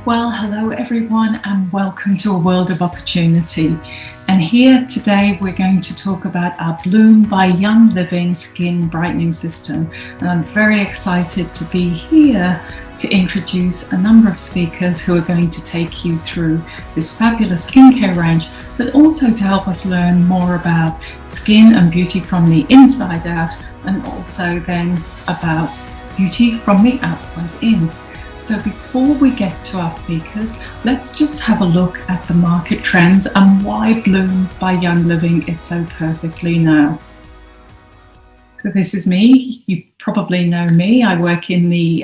Well, hello everyone and welcome to A World of Opportunity. And here today we're going to talk about our Bloom by Young Living Skin Brightening System. And I'm very excited to be here to introduce a number of speakers who are going to take you through this fabulous skincare range, but also to help us learn more about skin and beauty from the inside out, and also then about beauty from the outside in. So before we get to our speakers, let's just have a look at the market trends and why Bloom by Young Living is so perfectly now. So this is me. You probably know me. I work in the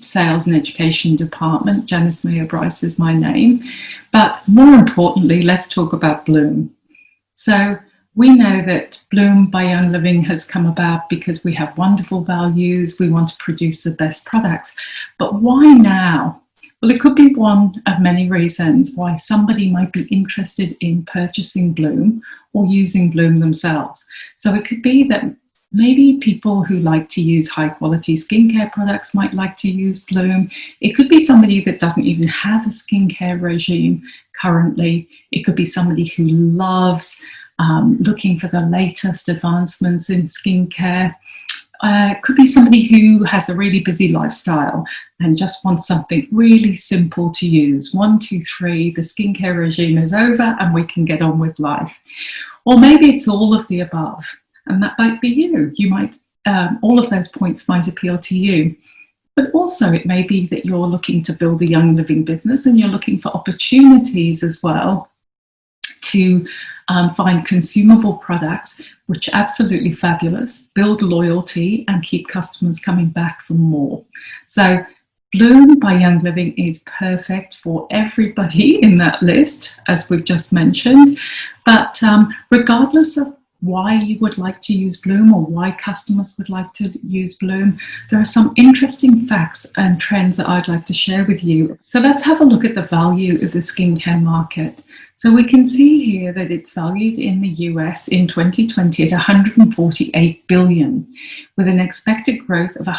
sales and education department. Janis Maio-Bryce is my name. But more importantly, let's talk about Bloom. So we know that Bloom by Young Living has come about because we have wonderful values. We want to produce the best products. But why now? Well, it could be one of many reasons why somebody might be interested in purchasing Bloom or using Bloom themselves. So it could be that maybe people who like to use high quality skincare products might like to use Bloom. It could be somebody that doesn't even have a skincare regime currently. It could be somebody who loves looking for the latest advancements in skincare. Could be somebody who has a really busy lifestyle and just wants something really simple to use. 1, 2, 3, the skincare regime is over and we can get on with life. Or maybe it's all of the above, and that might be you. You might, all of those points might appeal to you. But also it may be that you're looking to build a young living business and you're looking for opportunities as well to find consumable products, which are absolutely fabulous, build loyalty and keep customers coming back for more. So Bloom by Young Living is perfect for everybody in that list, as we've just mentioned. But regardless of why you would like to use Bloom or why customers would like to use Bloom, there are some interesting facts and trends that I'd like to share with you. So let's have a look at the value of the skincare market. So we can see here that it's valued in the US in 2020 at 148 billion, with an expected growth of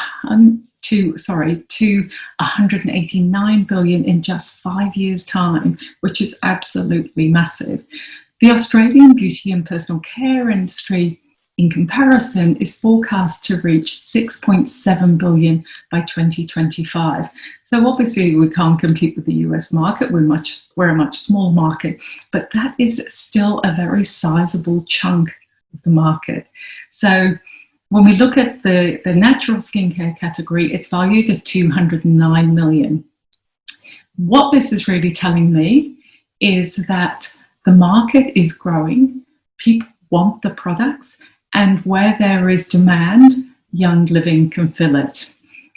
to 189 billion in just 5 years' time, which is absolutely massive. The Australian beauty and personal care industry, in comparison, is forecast to reach 6.7 billion by 2025. So obviously we can't compete with the US market. We're a much smaller market, but that is still a very sizable chunk of the market. So when we look at the natural skincare category, it's valued at 209 million. What this is really telling me is that the market is growing, people want the products, and where there is demand, Young Living can fill it.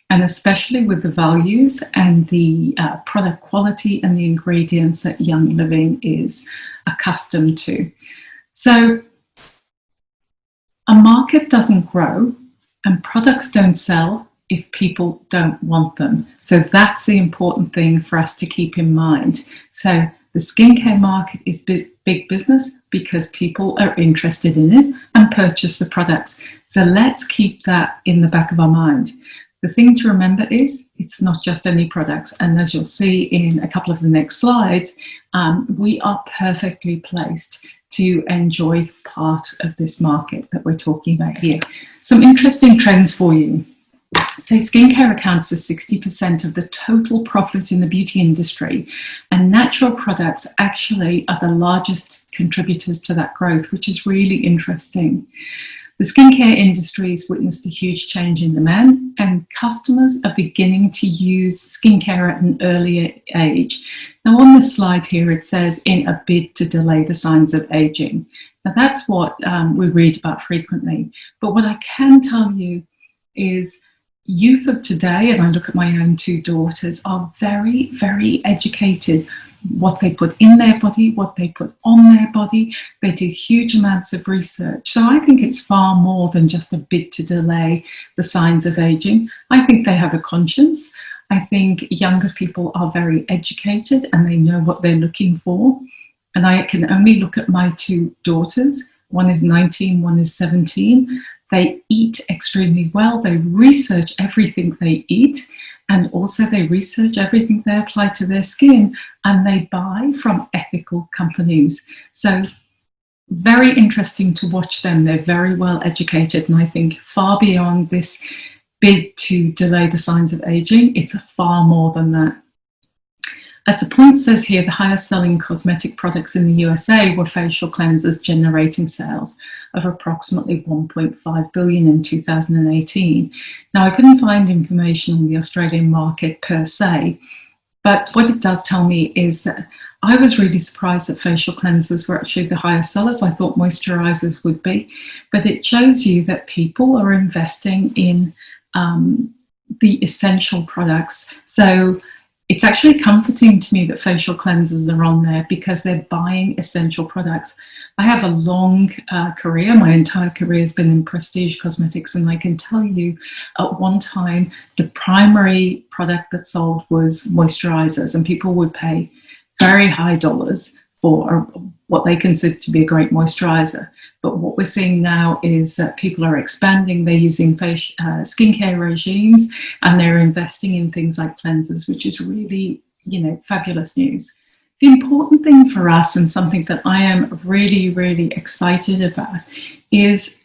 And especially with the values and the product quality and the ingredients that Young Living is accustomed to. So a market doesn't grow and products don't sell if people don't want them. So that's the important thing for us to keep in mind. So the skincare market is big business because people are interested in it and purchase the products. So let's keep that in the back of our mind. The thing to remember is it's not just any products. And as you'll see in a couple of the next slides, we are perfectly placed to enjoy part of this market that we're talking about here. Some interesting trends for you. So skincare accounts for 60% of the total profit in the beauty industry, and natural products actually are the largest contributors to that growth, which is really interesting. The skincare industry has witnessed a huge change in demand, and customers are beginning to use skincare at an earlier age. Now on this slide here, it says in a bid to delay the signs of aging. Now that's what we read about frequently. But what I can tell you is youth of today, and I look at my own 2 daughters, are very, very educated. What they put in their body, what they put on their body, they do huge amounts of research. So I think it's far more than just a bid to delay the signs of aging. I think they have a conscience. I think younger people are very educated and they know what they're looking for. And I can only look at my 2 daughters. One is 19, one is 17. They eat extremely well. They research everything they eat, and also they research everything they apply to their skin, and they buy from ethical companies. So very interesting to watch them. They're very well educated, and I think far beyond this bid to delay the signs of aging, it's far more than that. As the point says here, the highest selling cosmetic products in the USA were facial cleansers, generating sales of approximately 1.5 billion in 2018. Now, I couldn't find information on the Australian market per se, but what it does tell me is that I was really surprised that facial cleansers were actually the highest sellers. I thought moisturizers would be, but it shows you that people are investing in the essential products. So it's actually comforting to me that facial cleansers are on there, because they're buying essential products. I have a long career. My entire career has been in prestige cosmetics, and I can tell you at one time the primary product that sold was moisturizers, and people would pay very high dollars for what they consider to be a great moisturizer. But what we're seeing now is that people are expanding. They're using skincare regimes, and they're investing in things like cleansers, which is really, fabulous news. The important thing for us, and something that I am really, really excited about, is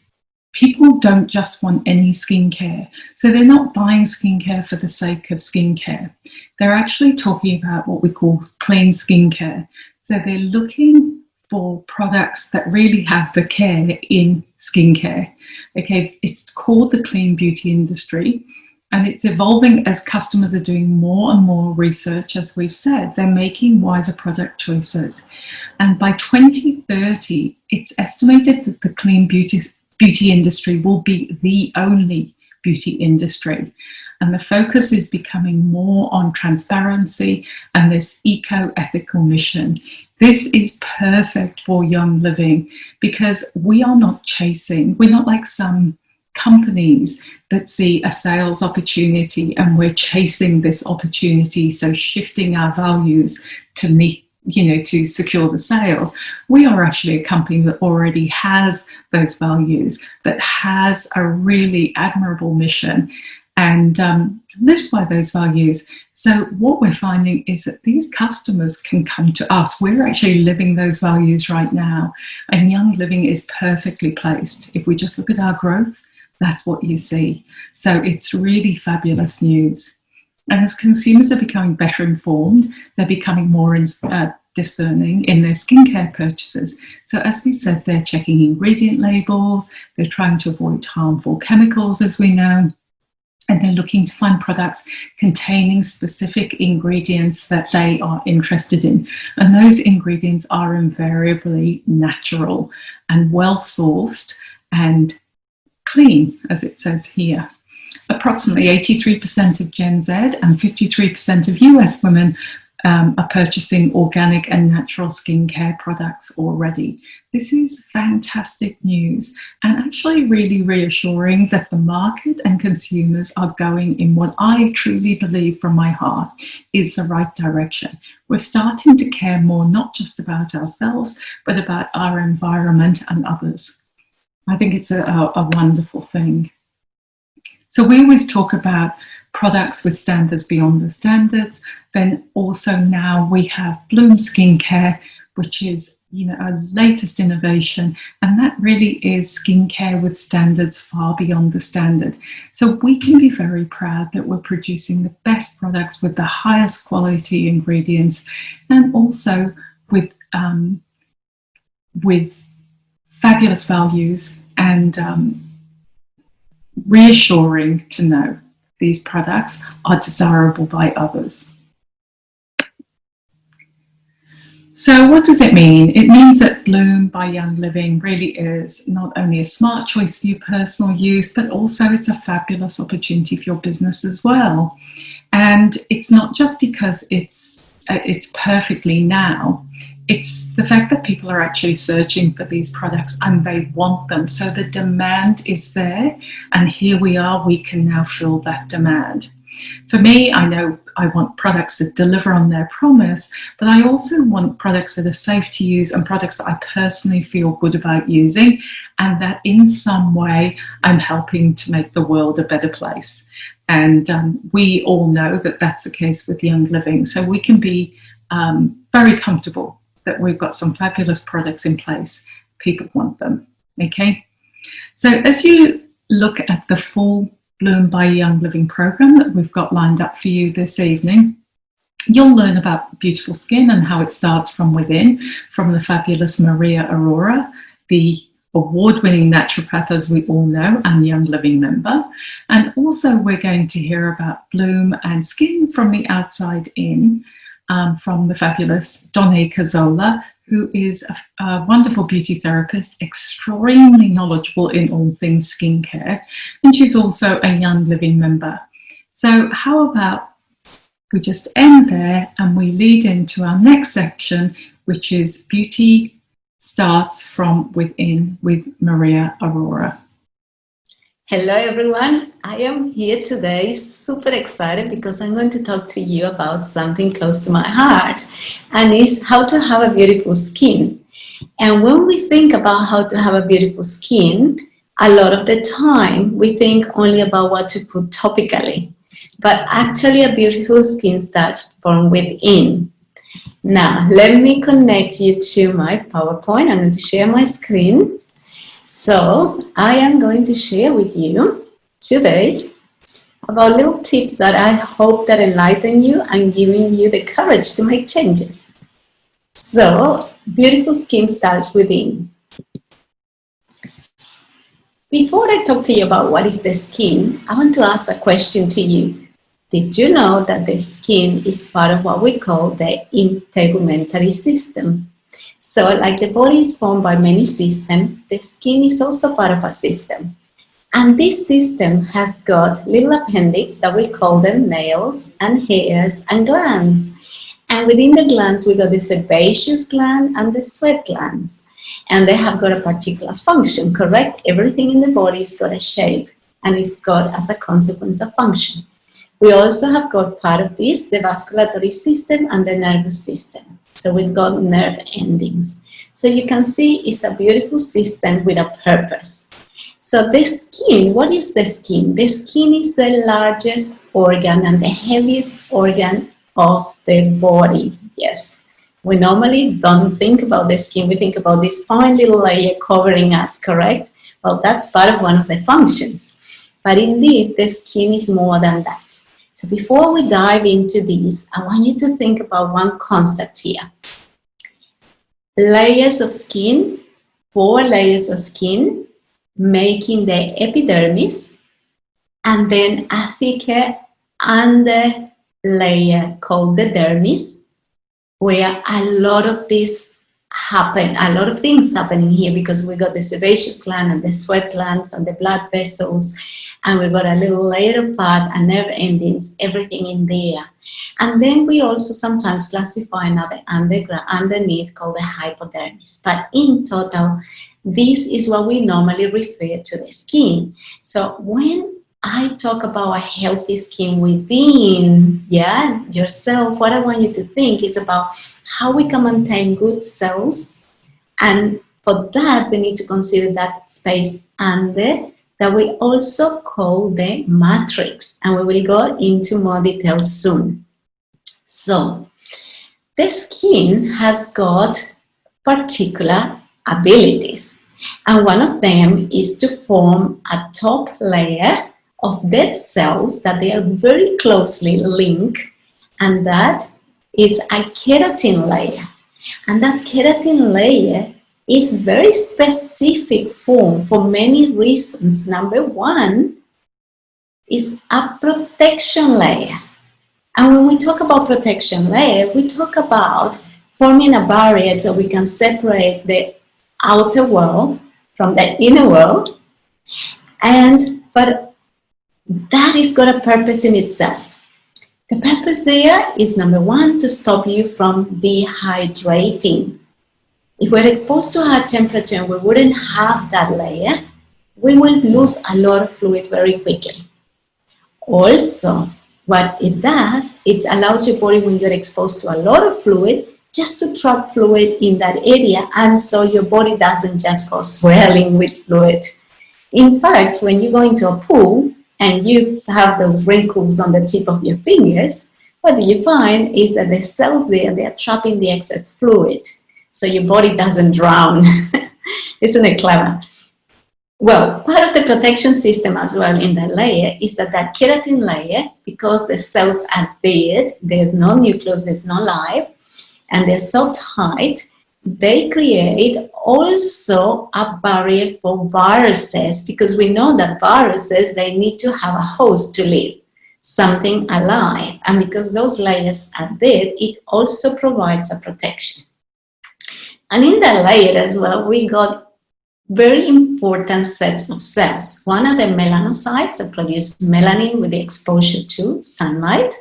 people don't just want any skincare. So they're not buying skincare for the sake of skincare. They're actually talking about what we call clean skincare. So they're looking for products that really have the care in skincare. Okay, it's called the clean beauty industry, and it's evolving as customers are doing more and more research. As we've said, they're making wiser product choices. And by 2030, it's estimated that the clean beauty industry will be the only beauty industry. And the focus is becoming more on transparency and this eco-ethical mission. This is perfect for Young Living, because we are not chasing, we're not like some companies that see a sales opportunity and we're chasing this opportunity, so shifting our values to meet, to secure the sales. We are actually a company that already has those values, that has a really admirable mission, and lives by those values. So what we're finding is that these customers can come to us. We're actually living those values right now, and Young Living is perfectly placed. If we just look at our growth, that's what you see. So it's really fabulous news. And as consumers are becoming better informed, they're becoming more discerning in their skincare purchases. So as we said, they're checking ingredient labels, they're trying to avoid harmful chemicals, as we know, and they're looking to find products containing specific ingredients that they are interested in. And those ingredients are invariably natural and well-sourced and clean, as it says here. Approximately 83% of Gen Z and 53% of US women are purchasing organic and natural skincare products already. This is fantastic news, and actually really reassuring that the market and consumers are going in what I truly believe from my heart is the right direction. We're starting to care more, not just about ourselves, but about our environment and others. I think it's a wonderful thing. So we always talk about products with standards beyond the standards. Then also now we have Bloom Skincare, which is our latest innovation, and that really is skincare with standards far beyond the standard. So we can be very proud that we're producing the best products with the highest quality ingredients, and also with fabulous values, and reassuring to know these products are desirable by others. So what does it mean? It means that Bloom by Young Living really is not only a smart choice for your personal use, but also it's a fabulous opportunity for your business as well. And it's not just because it's perfectly now. It's the fact that people are actually searching for these products and they want them. So the demand is there, and here we are, we can now fill that demand. For me, I know I want products that deliver on their promise, but I also want products that are safe to use and products that I personally feel good about using, and that in some way I'm helping to make the world a better place. And we all know that that's the case with Young Living. So we can be very comfortable that we've got some fabulous products in place. People want them, okay? So as you look at the full Bloom by Young Living program that we've got lined up for you this evening, you'll learn about beautiful skin and how it starts from within, from the fabulous Maria Arora, the award-winning naturopath, as we all know, and Young Living member. And also we're going to hear about Bloom and skin from the outside in, from the fabulous Donne Cuzzola, who is a wonderful beauty therapist, extremely knowledgeable in all things skincare, and she's also a Young Living member. So how about we just end there and we lead into our next section, which is Beauty Starts from Within with Maria Arora. Hello everyone, I am here today super excited because I'm going to talk to you about something close to my heart, and it's how to have a beautiful skin. And when we think about how to have a beautiful skin, a lot of the time we think only about what to put topically, but actually a beautiful skin starts from within. Now let me connect you to my PowerPoint. I'm going to share my screen. So I am going to share with you today about little tips that I hope that enlighten you and giving you the courage to make changes. So beautiful skin starts within. Before I talk to you about what is the skin, I want to ask a question to you. Did you know that the skin is part of what we call the integumentary system? So like the body is formed by many systems, the skin is also part of a system. And this system has got little appendix that we call them nails and hairs and glands. And within the glands, we got the sebaceous gland and the sweat glands. And they have got a particular function, correct? Everything in the body has got a shape and it's got as a consequence a function. We also have got part of this, the vasculatory system and the nervous system. So we've got nerve endings. So you can see it's a beautiful system with a purpose. So the skin, what is the skin? The skin is the largest organ and the heaviest organ of the body. Yes. We normally don't think about the skin. We think about this fine little layer covering us, correct? Well, that's part of one of the functions. But indeed, the skin is more than that. So before we dive into this, I want you to think about one concept here. Layers of skin, 4 layers of skin, making the epidermis, and then a thicker under layer called the dermis, where a lot of this happen, a lot of things happening here because we got the sebaceous gland and the sweat glands and the blood vessels, and we got a little layer of fat and nerve endings, everything in there. And then we also sometimes classify another underneath called the hypodermis. But in total, this is what we normally refer to the skin. So when I talk about a healthy skin within, yourself, what I want you to think is about how we can maintain good cells. And for that, we need to consider that space under that we also call the matrix, and we will go into more details soon. So the skin has got particular abilities, and one of them is to form a top layer of dead cells that they are very closely linked, and that is a keratin layer. And that keratin layer is very specific form for many reasons. Number one is a protection layer. And when we talk about protection layer, we talk about forming a barrier so we can separate the outer world from the inner world. But that has got a purpose in itself. The purpose there is number one, to stop you from dehydrating. If we're exposed to high temperature and we wouldn't have that layer, we will lose a lot of fluid very quickly. Also, What it does, it allows your body, when you're exposed to a lot of fluid, just to trap fluid in that area, and so your body doesn't just go swelling with fluid. In fact, when you go into a pool and you have those wrinkles on the tip of your fingers, what do you find is that the cells there, they are trapping the excess fluid, so your body doesn't drown. Isn't it clever? Well, part of the protection system as well in that layer is that keratin layer, because the cells are dead, there's no nucleus, there's no life, and they're so tight, they create also a barrier for viruses, because we know that viruses, they need to have a host to live, something alive. And because those layers are dead, it also provides a protection. And in that layer as well, we got very important sets of cells. One are the melanocytes that produce melanin with the exposure to sunlight.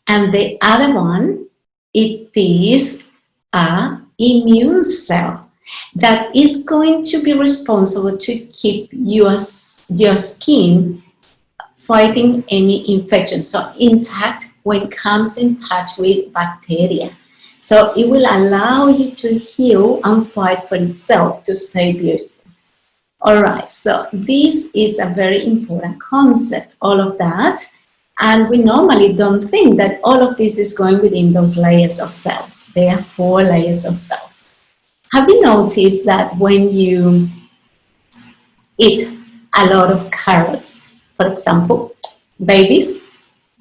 And the other one, it is an immune cell that is going to be responsible to keep your skin fighting any infection, so intact when it comes in touch with bacteria. So it will allow you to heal and fight for itself to stay beautiful. All right, so this is a very important concept, all of that. And we normally don't think that all of this is going within those layers of cells. There are 4 layers of cells. Have you noticed that when you eat a lot of carrots, for example, babies,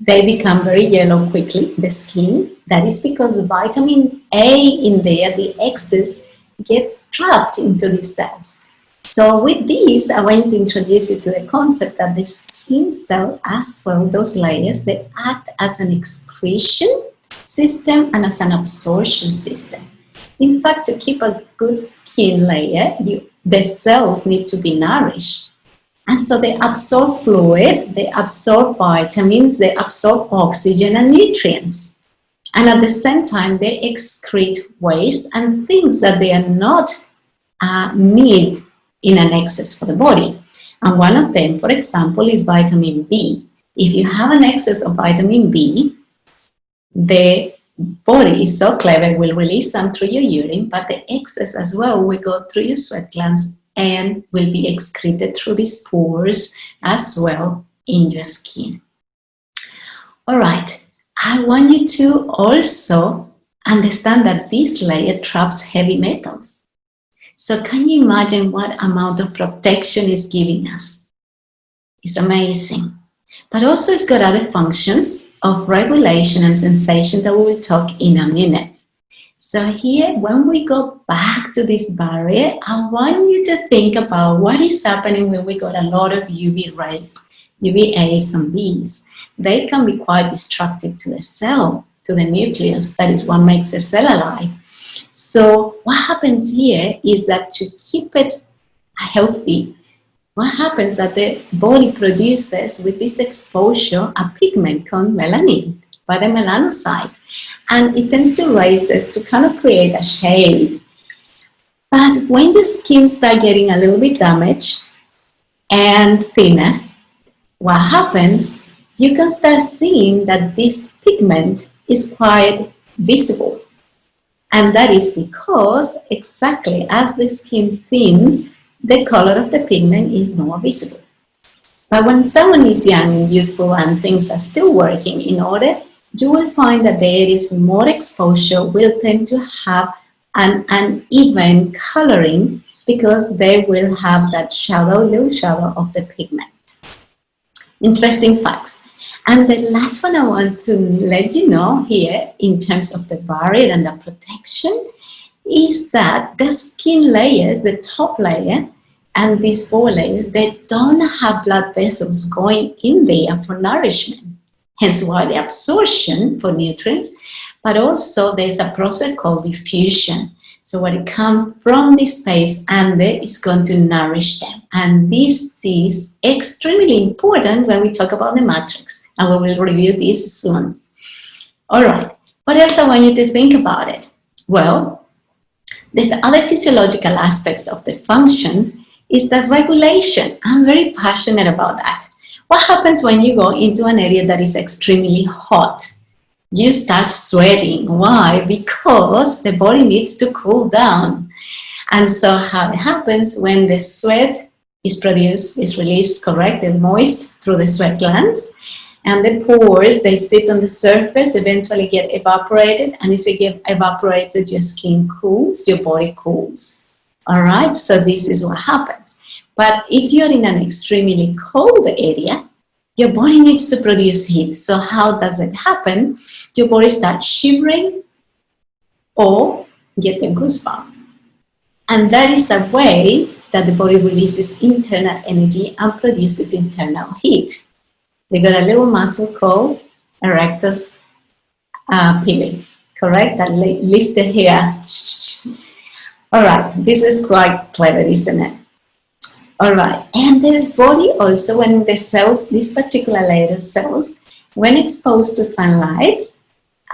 they become very yellow quickly, the skin? That is because the vitamin A in there, the excess, gets trapped into these cells. So with this, I want to introduce you to the concept that the skin cell as well, those layers, they act as an excretion system and as an absorption system. In fact, to keep a good skin layer, the cells need to be nourished. And so they absorb fluid, they absorb vitamins, they absorb oxygen and nutrients. And at the same time, they excrete waste and things that they are not need in an excess for the body. And one of them, for example, is vitamin B. If you have an excess of vitamin B, the body is so clever, will release some through your urine, but the excess as well will go through your sweat glands and will be excreted through these pores as well in your skin. All right, I want you to also understand that this layer traps heavy metals. So can you imagine what amount of protection it's giving us? It's amazing. But also it's got other functions of regulation and sensation that we will talk in a minute. So here, when we go back to this barrier, I want you to think about what is happening when we got a lot of UV rays, UVAs and Bs. They can be quite destructive to the cell, to the nucleus, that is what makes the cell alive. So what happens here is that to keep it healthy, what happens that the body produces with this exposure a pigment called melanin by the melanocyte, and it tends to raise this to kind of create a shade. But when your skin starts getting a little bit damaged and thinner, what happens, you can start seeing that this pigment is quite visible. And that is because exactly as the skin thins, the color of the pigment is more visible. But when someone is young and youthful and things are still working in order, you will find that the areas with more exposure will tend to have an uneven coloring because they will have that little shadow of the pigment. Interesting facts. And the last one I want to let you know here in terms of the barrier and the protection is that the skin layers, the top layer and these 4 layers, they don't have blood vessels going in there for nourishment. Hence why the absorption for nutrients, but also there's a process called diffusion. So when it comes from this space and there is going to nourish them. And this is extremely important when we talk about the matrix. And we will review this soon. All right, what else I want you to think about it? Well, the other physiological aspects of the function is the regulation. I'm very passionate about that. What happens when you go into an area that is extremely hot? You start sweating. Why? Because the body needs to cool down. And so how it happens when the sweat is produced, is released correct and moist through the sweat glands, and the pores, they sit on the surface, eventually get evaporated, and as they get evaporated, your skin cools, your body cools. All right, so this is what happens. But if you're in an extremely cold area, your body needs to produce heat. So how does it happen? Your body starts shivering or getting goosebumps. And that is a way that the body releases internal energy and produces internal heat. We got a little muscle called erectus pili, correct? That lift the hair. All right, this is quite clever, isn't it? All right, and the body also, when the cells, these particular layer cells, when exposed to sunlight,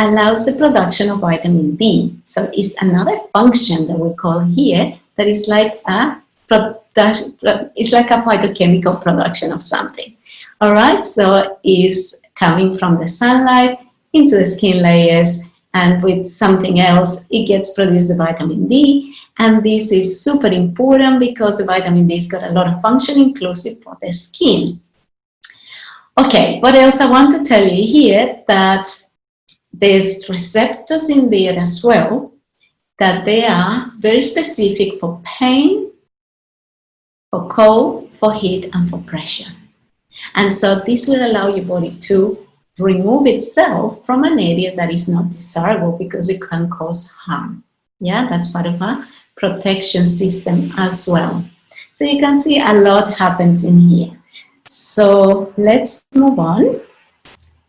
allows the production of vitamin D. So it's another function that we call here that is like a it's like a phytochemical production of something. All right, so it's coming from the sunlight into the skin layers, and with something else, it gets produced the vitamin D. And this is super important because the vitamin D's got a lot of function, inclusive for the skin. Okay, what else I want to tell you here, that there's receptors in there as well, that they are very specific for pain, for cold, for heat, and for pressure. And so this will allow your body to remove itself from an area that is not desirable because it can cause harm. Yeah, that's part of a protection system as well. So you can see a lot happens in here. So let's move on.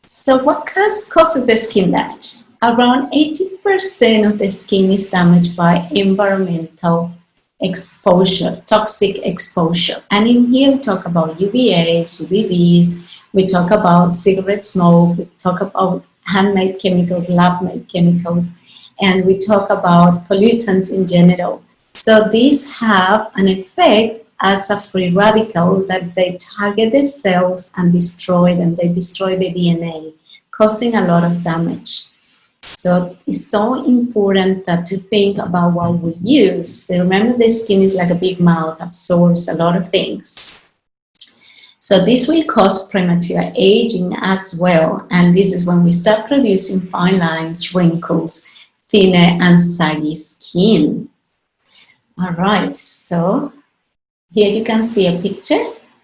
So what causes the skin damage? Around 80% of the skin is damaged by environmental exposure, toxic exposure. And in here we talk about UVAs, UVBs, we talk about cigarette smoke, we talk about handmade chemicals, lab-made chemicals, and we talk about pollutants in general. So these have an effect as a free radical that they target the cells and destroy them. They destroy the DNA, causing a lot of damage. So it's so important to think about what we use. So remember, the skin is like a big mouth, absorbs a lot of things. So this will cause premature aging as well. And this is when we start producing fine lines, wrinkles, thinner and saggy skin. All right, so here you can see a picture,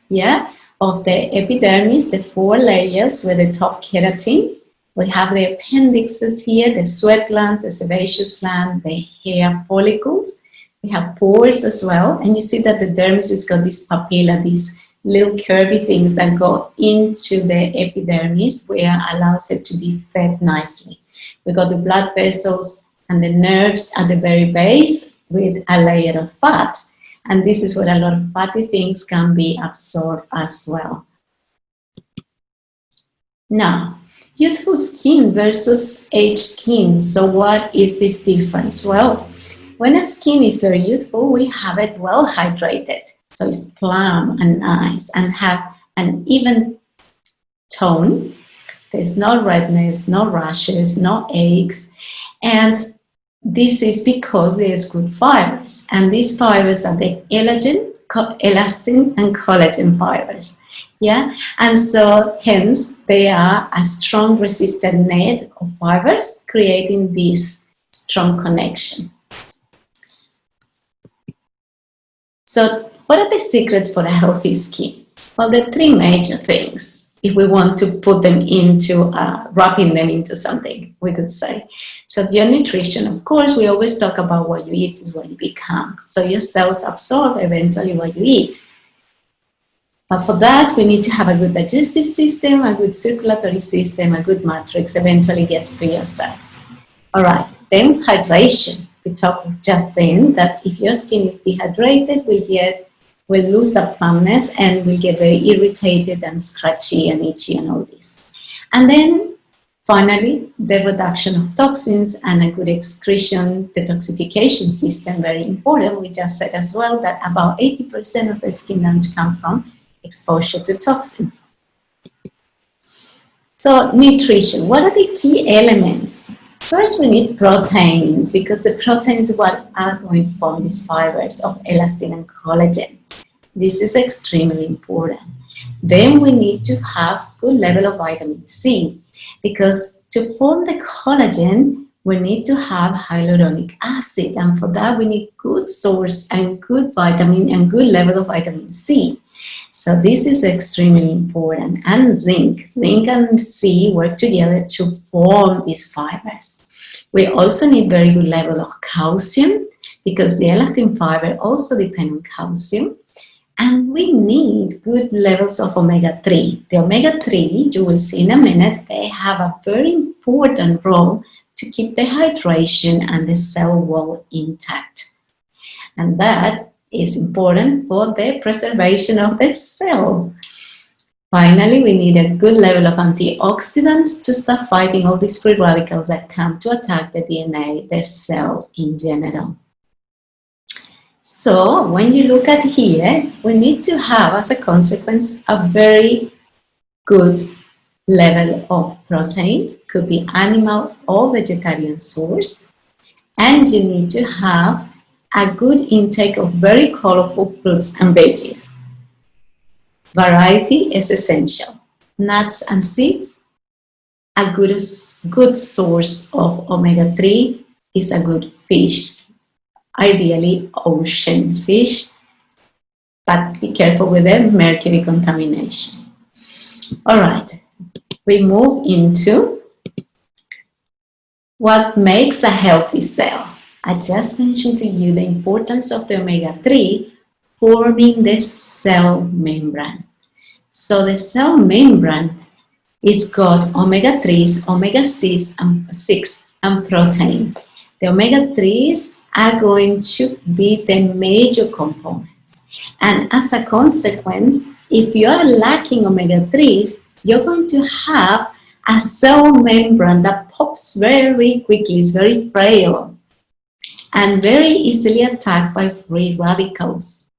yeah, of the epidermis, the 4 layers with the top keratin. We have the appendixes here, the sweat glands, the sebaceous gland, the hair follicles. We have pores as well, and you see that the dermis has got this papilla, these little curvy things that go into the epidermis, where allows it to be fed nicely. We got the blood vessels and the nerves at the very base with a layer of fat, and this is where a lot of fatty things can be absorbed as well. Now, youthful skin versus aged skin. So what is this difference? Well, when a skin is very youthful, we have it well hydrated. So it's plump and nice and have an even tone. There's no redness, no rashes, no aches. And this is because there's good fibers. And these fibers are the elastin and collagen fibers. Yeah, and so hence they are a strong resistant net of fibers, creating this strong connection. So what are the secrets for a healthy skin? Well, there are 3 major things. If we want to put them into, wrapping them into something, we could say. So your nutrition, of course, we always talk about what you eat is what you become. So your cells absorb eventually what you eat. But for that, we need to have a good digestive system, a good circulatory system, a good matrix eventually gets to your cells. All right, then hydration. We talked just then that if your skin is dehydrated, we'll lose the plumpness and we'll get very irritated and scratchy and itchy and all this. And then finally, the reduction of toxins and a good excretion detoxification system, very important. We just said as well that about 80% of the skin damage comes from exposure to toxins. So nutrition, what are the key elements? First, we need proteins, because the proteins are what are going to form these fibers of elastin and collagen. This is extremely important. Then we need to have good level of vitamin C, because to form the collagen, we need to have hyaluronic acid, and for that we need good source and good vitamin and good level of vitamin C. So this is extremely important. And zinc. Zinc and C work together to form these fibers. We also need very good level of calcium, because the elastin fiber also depend on calcium. And we need good levels of omega-3. The omega-3, you will see in a minute, they have a very important role to keep the hydration and the cell wall intact. And that is important for the preservation of the cell. Finally, we need a good level of antioxidants to start fighting all these free radicals that come to attack the DNA, the cell in general. So when you look at here, we need to have, as a consequence, a very good level of protein. Could be animal or vegetarian source. And you need to have a good intake of very colorful fruits and veggies. Variety is essential. Nuts and seeds, a good source of omega-3 is a good fish. Ideally ocean fish, but be careful with the mercury contamination. All right, we move into what makes a healthy cell. I just mentioned to you the importance of the omega-3 forming the cell membrane. So the cell membrane is got omega-3s, omega-6 and protein. The omega-3s are going to be the major components. And as a consequence, if you are lacking omega-3s, you're going to have a cell membrane that pops very quickly, it's very frail, and very easily attacked by free radicals.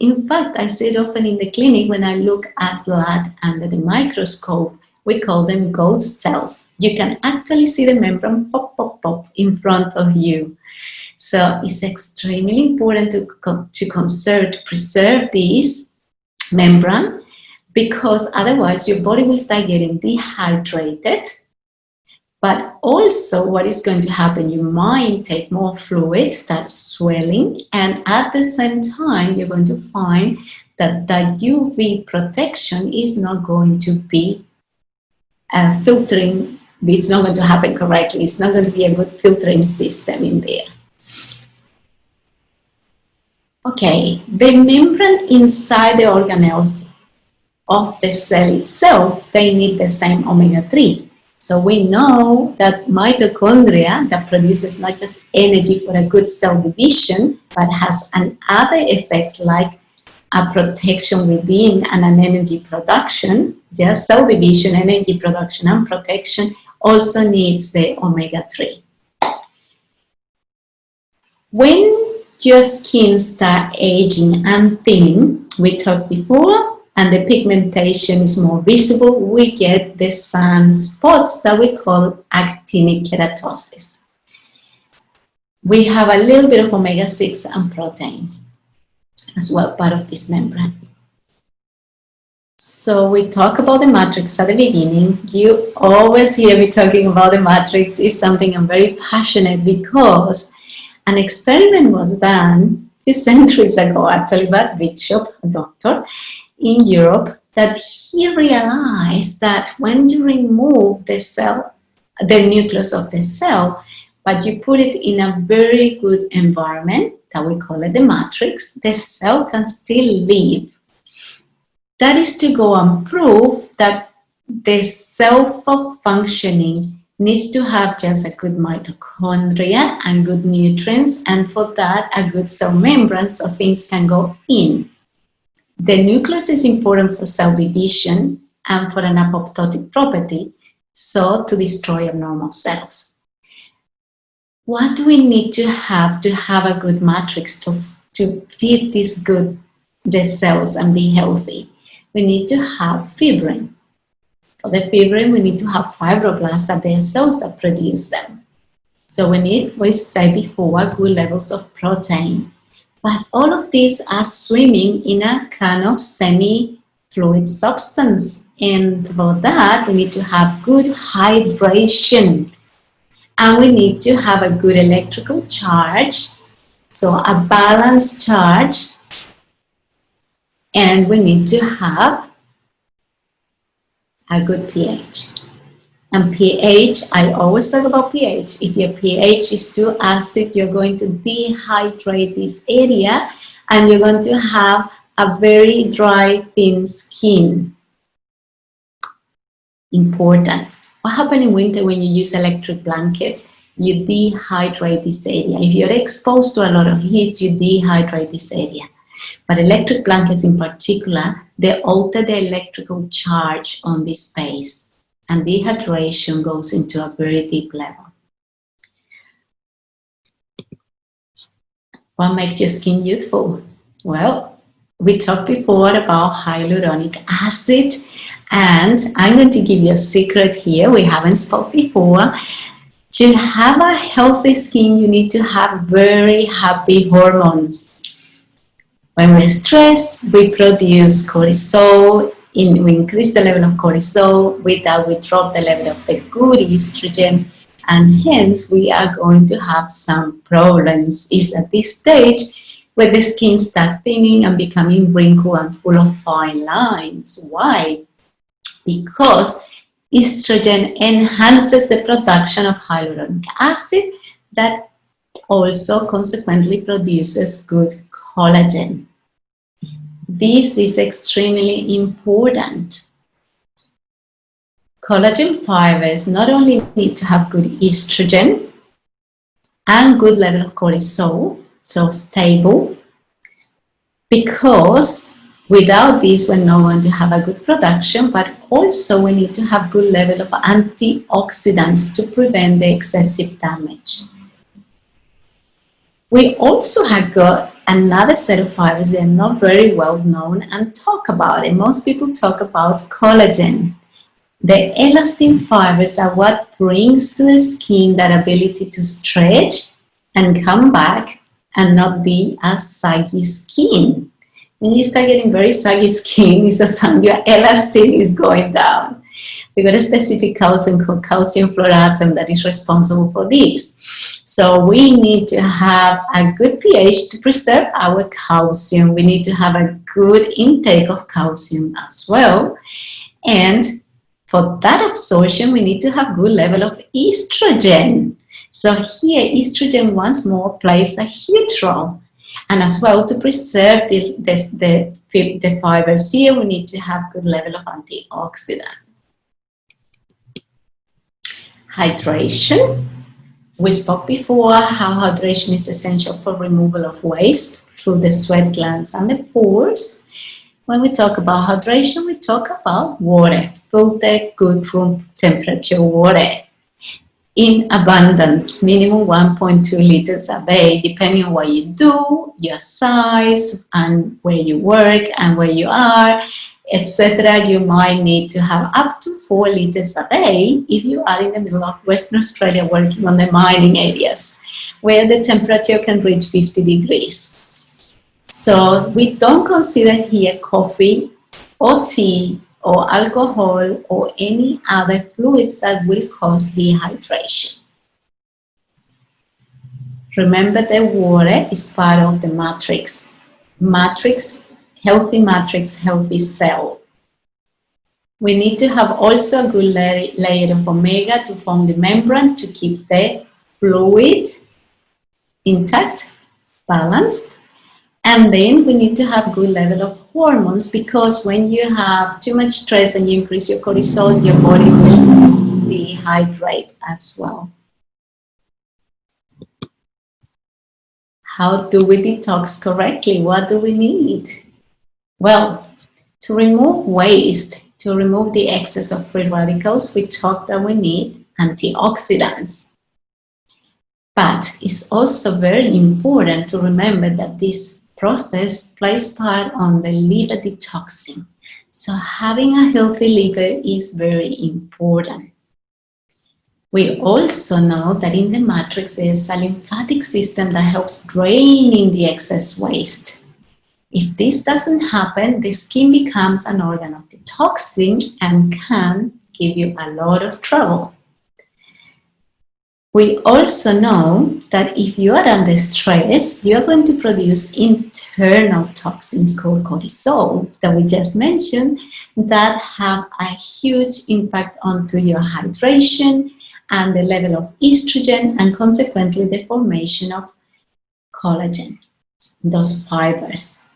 In fact, I see it often in the clinic when I look at blood under the microscope. We call them ghost cells. You can actually see the membrane pop, pop, pop in front of you. So it's extremely important to preserve this membrane, because otherwise your body will start getting dehydrated. But also what is going to happen, you might take more fluid, start swelling, and at the same time you're going to find that that UV protection is not going to be filtering. It's not going to happen correctly. It's not going to be a good filtering system in there. Okay, the membrane inside the organelles of the cell itself, they need the same omega-3. So we know that mitochondria that produces not just energy for a good cell division, but has another effect like a protection within and an energy production. Just cell division, energy production and protection also needs the omega-3. When your skin starts aging and thinning, we talked before, and the pigmentation is more visible, we get the sunspots that we call actinic keratosis. We have a little bit of omega-6 and protein as well, part of this membrane. So we talk about the matrix at the beginning. You always hear me talking about the matrix. It's something I'm very passionate, because an experiment was done a few centuries ago, actually, by Bishop, a doctor in Europe, that he realized that when you remove the cell, the nucleus of the cell, but you put it in a very good environment, that we call it the matrix, the cell can still live. That is to go and prove that the cell for functioning needs to have just a good mitochondria and good nutrients, and for that a good cell membrane so things can go in. The nucleus is important for cell division and for an apoptotic property, so to destroy abnormal cells. What do we need to have a good matrix to feed the cells and be healthy? We need to have fibrin. For the fibrin, we need to have fibroblasts, that they are cells that produce them. So we need, we said before, good levels of protein. But all of these are swimming in a kind of semi-fluid substance. And for that, we need to have good hydration. And we need to have a good electrical charge, so a balanced charge. And we need to have a good pH. And pH, I always talk about pH. If your pH is too acid, you're going to dehydrate this area and you're going to have a very dry, thin skin. Important. What happens in winter when you use electric blankets? You dehydrate this area. If you're exposed to a lot of heat, you dehydrate this area. But electric blankets in particular, they alter the electrical charge on this space. And dehydration goes into a very deep level. What makes your skin youthful? Well, we talked before about hyaluronic acid, and I'm going to give you a secret here. We haven't spoke before. To have a healthy skin, you need to have very happy hormones. When we're stressed, we produce cortisol. We increase the level of cortisol. With that, we drop the level of the good estrogen, and hence we are going to have some problems. It's at this stage where the skin starts thinning and becoming wrinkled and full of fine lines. Why? Because estrogen enhances the production of hyaluronic acid that also consequently produces good collagen. This is extremely important. Collagen fibers not only need to have good estrogen and good level of cortisol, so stable, because without this we're not going to have a good production, but also we need to have good level of antioxidants to prevent the excessive damage. We also have got another set of fibers that are not very well known and talk about it. Most people talk about collagen. The elastin fibers are what brings to the skin that ability to stretch and come back and not be a saggy skin. When you start getting very saggy skin, it's a sign your elastin is going down. We've got a specific calcium called calcium fluoratum that is responsible for this. So we need to have a good pH to preserve our calcium. We need to have a good intake of calcium as well. And for that absorption, we need to have good level of estrogen. So here, estrogen once more plays a huge role. And as well, to preserve the fibers here, we need to have good level of antioxidants. Hydration. We spoke before how hydration is essential for removal of waste through the sweat glands and the pores. When we talk about hydration, we talk about water, filtered, good room temperature water in abundance, minimum 1.2 liters a day, depending on what you do, your size, and where you work and where you are, etc. You might need to have up to 4 liters a day if you are in the middle of Western Australia working on the mining areas where the temperature can reach 50 degrees. So we don't consider here coffee or tea or alcohol or any other fluids that will cause dehydration. Remember that water is part of the matrix. Healthy matrix, healthy cell. We need to have also a good layer of omega to form the membrane to keep the fluid intact, balanced. And then we need to have good level of hormones, because when you have too much stress and you increase your cortisol, your body will dehydrate as well. How do we detox correctly? What do we need? Well, to remove waste, to remove the excess of free radicals, we talked that we need antioxidants. But it's also very important to remember that this process plays part on the liver detoxing. So having a healthy liver is very important. We also know that in the matrix there is a lymphatic system that helps draining the excess waste. If this doesn't happen, the skin becomes an organ of detoxing and can give you a lot of trouble. We also know that if you are under stress, you are going to produce internal toxins called cortisol that we just mentioned that have a huge impact onto your hydration and the level of estrogen and consequently the formation of collagen, those fibers.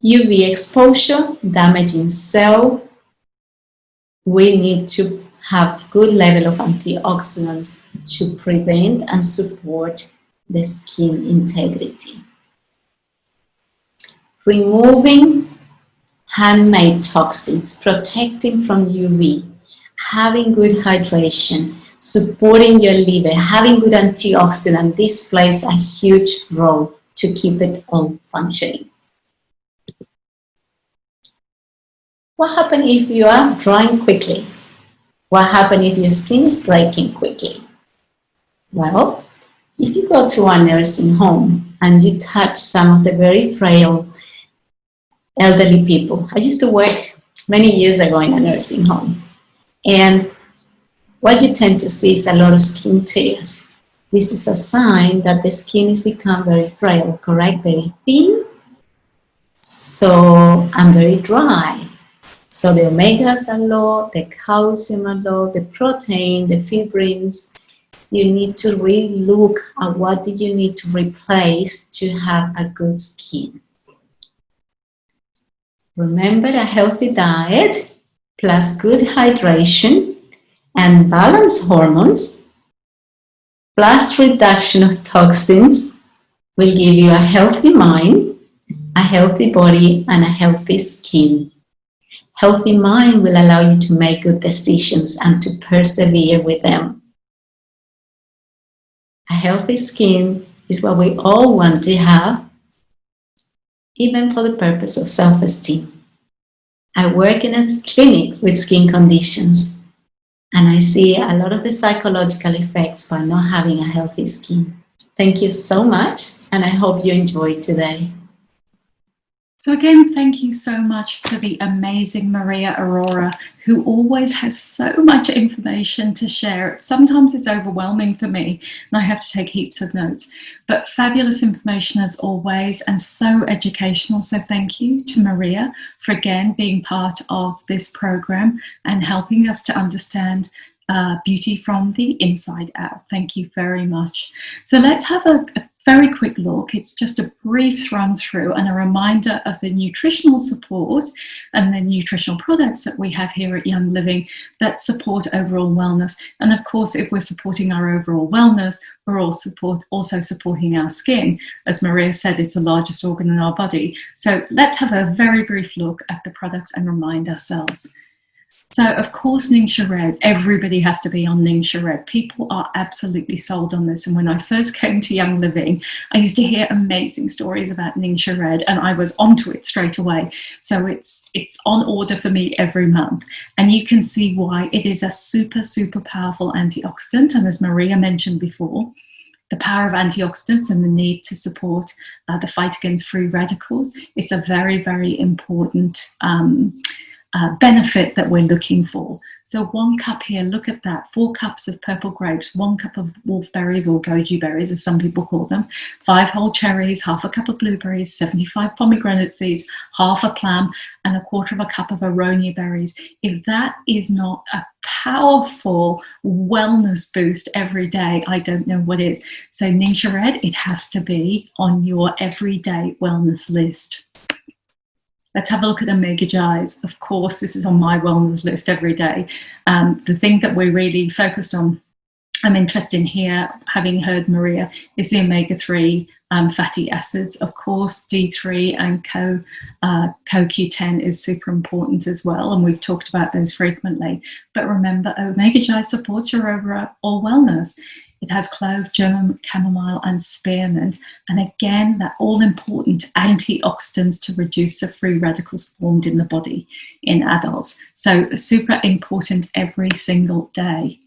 UV exposure, damaging cell. We need to have good level of antioxidants to prevent and support the skin integrity. Removing handmade toxins, protecting from UV, having good hydration, supporting your liver, having good antioxidant, this plays a huge role to keep it all functioning. What happens if you are drying quickly? What happens if your skin is breaking quickly? Well, if you go to a nursing home and you touch some of the very frail elderly people. I used to work many years ago in a nursing home. And what you tend to see is a lot of skin tears. This is a sign that the skin has become very frail, correct? Very thin, and very dry. So the omegas are low, the calcium are low, the protein, the fibrins. You need to really look at what do you need to replace to have a good skin. Remember, a healthy diet plus good hydration and balanced hormones plus reduction of toxins will give you a healthy mind, a healthy body, and a healthy skin. Healthy mind will allow you to make good decisions and to persevere with them. A healthy skin is what we all want to have, even for the purpose of self-esteem. I work in a clinic with skin conditions, and I see a lot of the psychological effects by not having a healthy skin. Thank you so much, and I hope you enjoyed today. So again, thank you so much for the amazing Maria Arora, who always has so much information to share. Sometimes it's overwhelming for me, and I have to take heaps of notes. But fabulous information as always, and so educational. So thank you to Maria for again being part of this program and helping us to understand beauty from the inside out. Thank you very much. So let's have a very quick look. It's just a brief run through and a reminder of the nutritional support and the nutritional products that we have here at Young Living that support overall wellness. And of course, if we're supporting our overall wellness, we're also supporting our skin. As Maria said, it's the largest organ in our body. So let's have a very brief look at the products and remind ourselves. So, of course, Ningxia Red, everybody has to be on Ningxia Red. People are absolutely sold on this. And when I first came to Young Living, I used to hear amazing stories about Ningxia Red, and I was onto it straight away. So it's on order for me every month. And you can see why it is a super, super powerful antioxidant. And as Maria mentioned before, the power of antioxidants and the need to support the fight against free radicals is a very, very important benefit that we're looking for. So 1 cup here, look at that, 4 cups of purple grapes, 1 cup of wolfberries or goji berries as some people call them, 5 whole cherries, half a cup of blueberries, 75 pomegranate seeds, half a plum, and 1/4 cup of aronia berries. If that is not a powerful wellness boost every day, I don't know what is. So Ningxia Red, it has to be on your everyday wellness list. Let's have a look at omega-6. Of course, this is on my wellness list every day. The thing that we're really focused on, I'm interested in here, having heard Maria, is the omega-3 fatty acids. Of course, D3 and CoQ10 is super important as well, and we've talked about those frequently. But remember, omega-6 supports your overall wellness. It has clove, German chamomile, and spearmint. And again, they're all important antioxidants to reduce the free radicals formed in the body in adults. So super important every single day.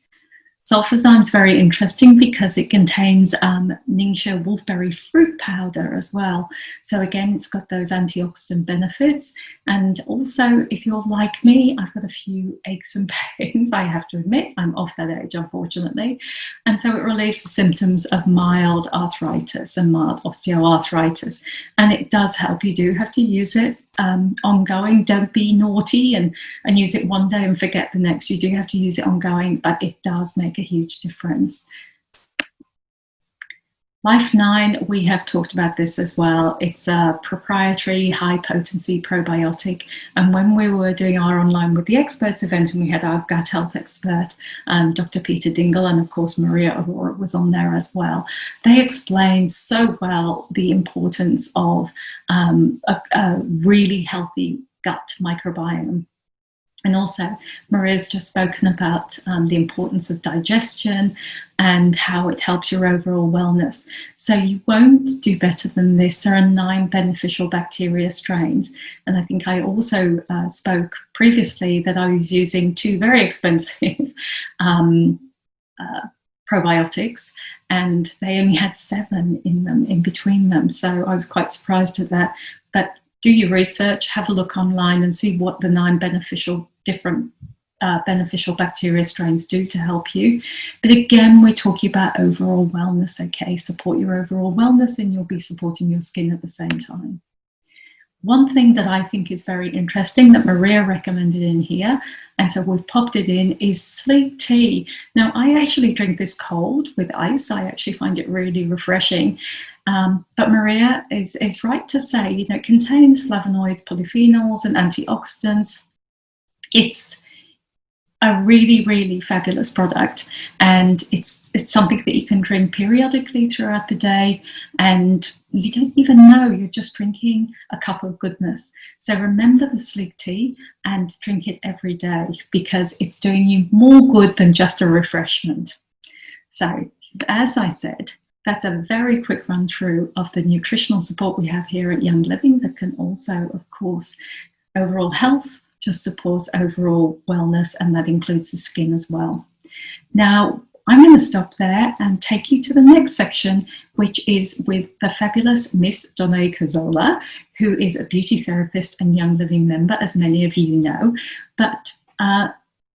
Sulfazyme is very interesting because it contains Ningxia wolfberry fruit powder as well. So again, it's got those antioxidant benefits. And also, if you're like me, I've got a few aches and pains. I have to admit, I'm off that age, unfortunately. And so it relieves the symptoms of mild arthritis and mild osteoarthritis. And it does help. You do have to use it ongoing. Don't be naughty and use it one day and forget the next. You do have to use it ongoing, but it does make a huge difference. Life 9, we have talked about this as well. It's a proprietary high potency probiotic. And when we were doing our Online with the Experts event, and we had our gut health expert, Dr. Peter Dingle, and of course Maria Arora was on there as well. They explained so well the importance of a really healthy gut microbiome. And also, Maria's just spoken about the importance of digestion and how it helps your overall wellness. So you won't do better than this. There are 9 beneficial bacteria strains. And I think I also spoke previously that I was using 2 very expensive probiotics, and they only had 7 in them, in between them. So I was quite surprised at that. But do your research, have a look online and see what the 9 different beneficial bacteria strains do to help you. But again, we're talking about overall wellness, okay? Support your overall wellness and you'll be supporting your skin at the same time. One thing that I think is very interesting that Maria recommended in here, and so we've popped it in, is sleep tea. Now, I actually drink this cold with ice. I actually find it really refreshing. But Maria is right to say, you know, it contains flavonoids, polyphenols, and antioxidants. It's a really, really fabulous product, and it's something that you can drink periodically throughout the day, and you don't even know you're just drinking a cup of goodness. So remember the sleep tea and drink it every day, because it's doing you more good than just a refreshment. So as I said, that's a very quick run through of the nutritional support we have here at Young Living that can also, of course, overall health, just supports overall wellness, and that includes the skin as well. Now, I'm going to stop there and take you to the next section, which is with the fabulous Miss Donne Cuzzola, who is a beauty therapist and Young Living member, as many of you know. But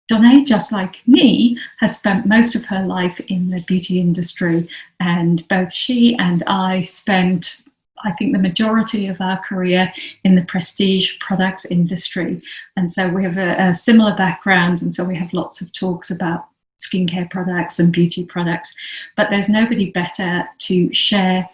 Donne, just like me, has spent most of her life in the beauty industry, and both she and I spent, I think, the majority of our career in the prestige products industry. And so we have a similar background, and so we have lots of talks about skincare products and beauty products. But there's nobody better to share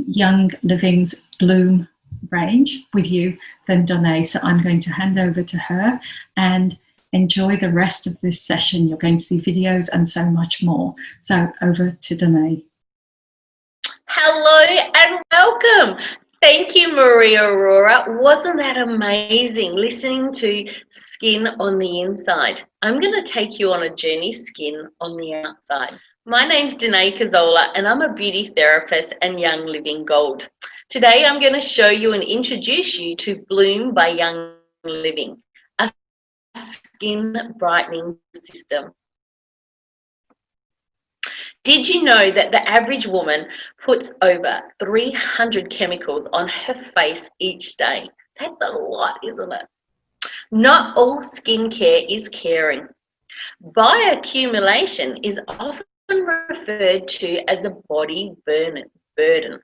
Young Living's Bloom range with you than Donne. So I'm going to hand over to her and enjoy the rest of this session. You're going to see videos and so much more. So over to Donne. Hello and welcome. Thank you, Maria Arora. Wasn't that amazing, listening to skin on the inside? I'm going to take you on a journey, skin on the outside. My name's Donne Cuzzola, and I'm a beauty therapist and Young Living Gold. Today, I'm going to show you and introduce you to Bloom by Young Living, a skin brightening system. Did you know that the average woman puts over 300 chemicals on her face each day? That's a lot, isn't it? Not all skincare is caring. Bioaccumulation is often referred to as a body burden.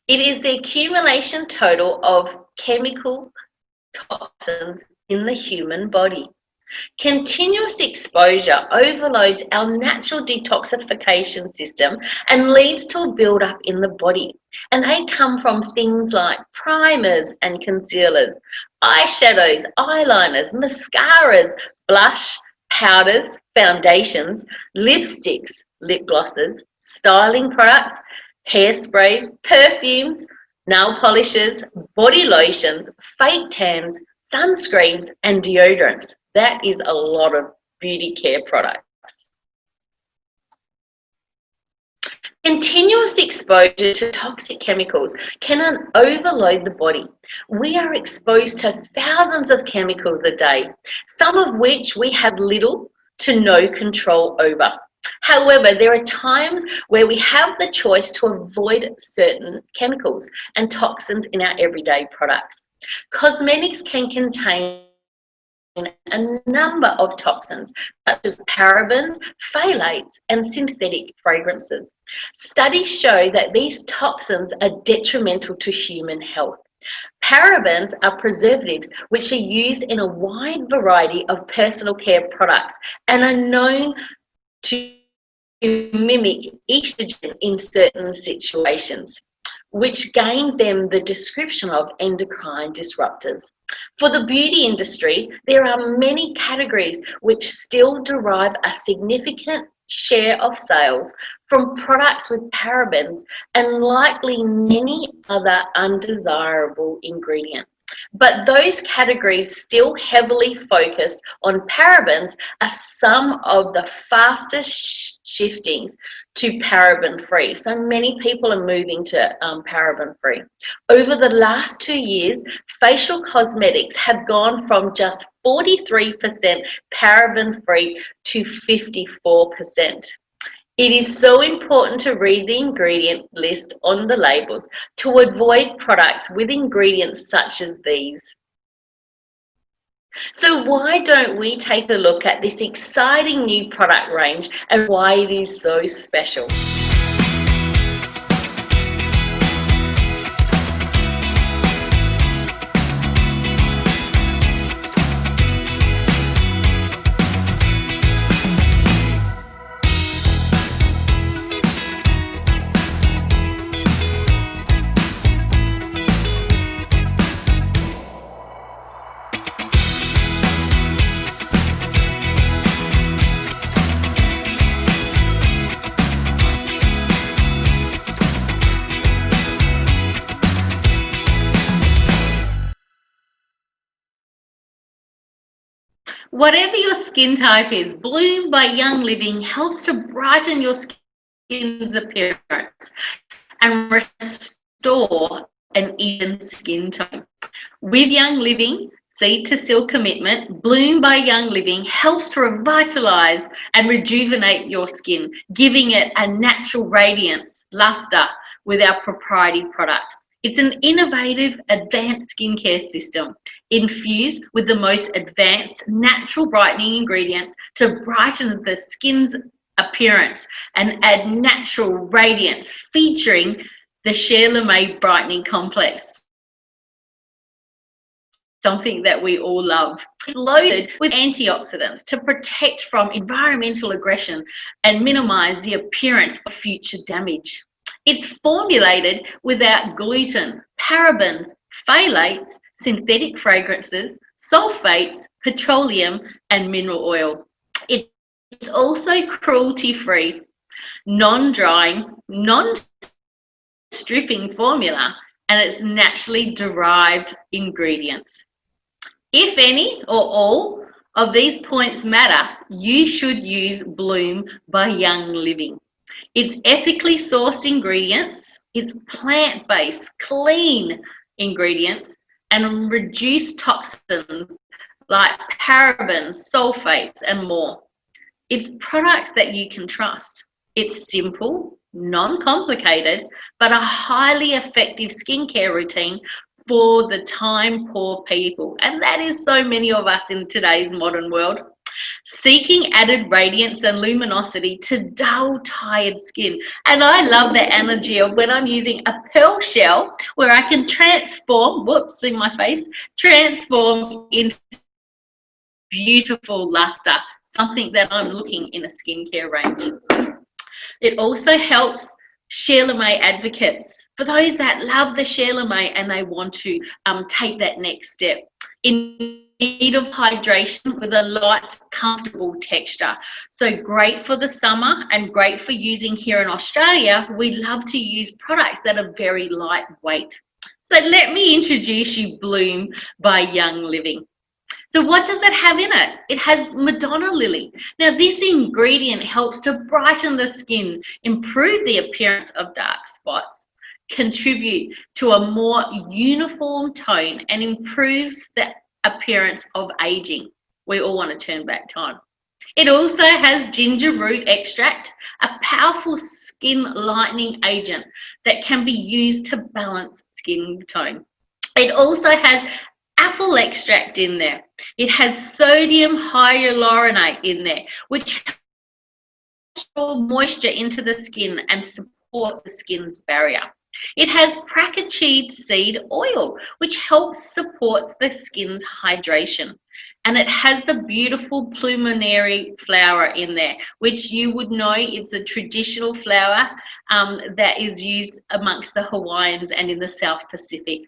It is the accumulation total of chemical toxins in the human body. Continuous exposure overloads our natural detoxification system and leads to a build-up in the body. And they come from things like primers and concealers, eyeshadows, eyeliners, mascaras, blush, powders, foundations, lipsticks, lip glosses, styling products, hairsprays, perfumes, nail polishes, body lotions, fake tans, sunscreens, and deodorants. That is a lot of beauty care products. Continuous exposure to toxic chemicals can overload the body. We are exposed to thousands of chemicals a day, some of which we have little to no control over. However, there are times where we have the choice to avoid certain chemicals and toxins in our everyday products. Cosmetics can contain a number of toxins such as parabens, phthalates, and synthetic fragrances. Studies show that these toxins are detrimental to human health. Parabens are preservatives which are used in a wide variety of personal care products and are known to mimic estrogen in certain situations, which gained them the description of endocrine disruptors. For the beauty industry, there are many categories which still derive a significant share of sales from products with parabens and likely many other undesirable ingredients. But those categories still heavily focused on parabens are some of the fastest shiftings to paraben-free. So many people are moving to paraben-free. Over the last 2 years, facial cosmetics have gone from just 43% paraben-free to 54%. It is so important to read the ingredient list on the labels to avoid products with ingredients such as these. So why don't we take a look at this exciting new product range and why it is so special? Whatever your skin type is, Bloom by Young Living helps to brighten your skin's appearance and restore an even skin tone. With Young Living Seed to Silk Commitment, Bloom by Young Living helps to revitalize and rejuvenate your skin, giving it a natural radiance, luster with our proprietary products. It's an innovative, advanced skincare system infused with the most advanced natural brightening ingredients to brighten the skin's appearance and add natural radiance, featuring the Share LeMay Brightening Complex, something that we all love. It's loaded with antioxidants to protect from environmental aggression and minimize the appearance of future damage. It's formulated without gluten, parabens, phthalates, synthetic fragrances, sulfates, petroleum, and mineral oil. It's also cruelty-free, non-drying, non-stripping formula, and it's naturally derived ingredients. If any or all of these points matter, you should use Bloom by Young Living. It's ethically sourced ingredients, it's plant-based, clean ingredients, and reduced toxins like parabens, sulfates, and more. It's products that you can trust. It's simple, non-complicated, but a highly effective skincare routine for the time-poor people. And that is so many of us in today's modern world. Seeking added radiance and luminosity to dull, tired skin. And I love the energy of when I'm using a pearl shell where I can transform, whoops, in my face, transform into beautiful luster, something that I'm looking in a skincare range. It also helps Share LeMay advocates, for those that love the Share LeMay and they want to take that next step. In need of hydration with a light, comfortable texture. So great for the summer and great for using here in Australia. We love to use products that are very lightweight. So let me introduce you Bloom by Young Living. So what does it have in it? It has Madonna lily. Now this ingredient helps to brighten the skin, improve the appearance of dark spots, contribute to a more uniform tone, and improves the appearance of aging. We all want to turn back time. It also has ginger root extract, a powerful skin lightening agent that can be used to balance skin tone. It also has apple extract in there. It has sodium hyaluronate in there, which draw moisture into the skin and support the skin's barrier. It has pracacheed seed oil, which helps support the skin's hydration. And it has the beautiful plumeria flower in there, which you would know it's a traditional flower that is used amongst the Hawaiians and in the South Pacific.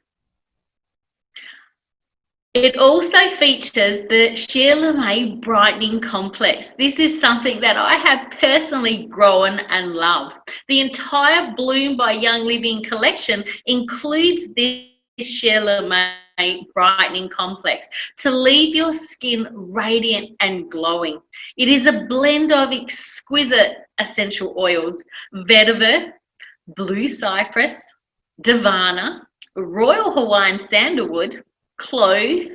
It also features the Shea Lame Brightening Complex. This is something that I have personally grown and loved. The entire Bloom by Young Living collection includes this Shea Lame Brightening Complex to leave your skin radiant and glowing. It is a blend of exquisite essential oils: vetiver, blue cypress, divana, royal Hawaiian sandalwood, clove,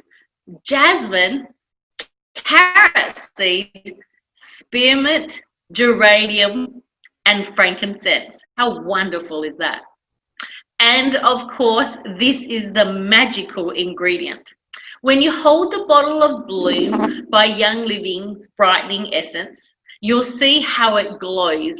jasmine, carrot seed, spearmint, geranium, and frankincense. How wonderful is that? And of course, this is the magical ingredient. When you hold the bottle of Bloom by Young Living's brightening essence, you'll see how it glows.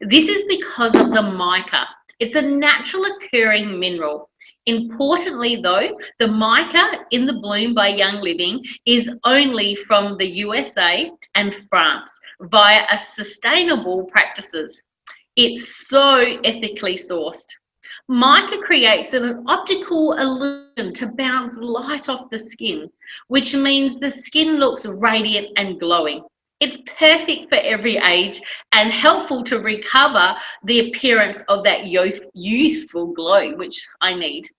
This is because of the mica. It's a natural occurring mineral. Importantly though, the mica in the Bloom by Young Living is only from the USA and France via a sustainable practices. It's so ethically sourced. Mica creates an optical illusion to bounce light off the skin, which means the skin looks radiant and glowing. It's perfect for every age and helpful to recover the appearance of that youthful glow, which I need.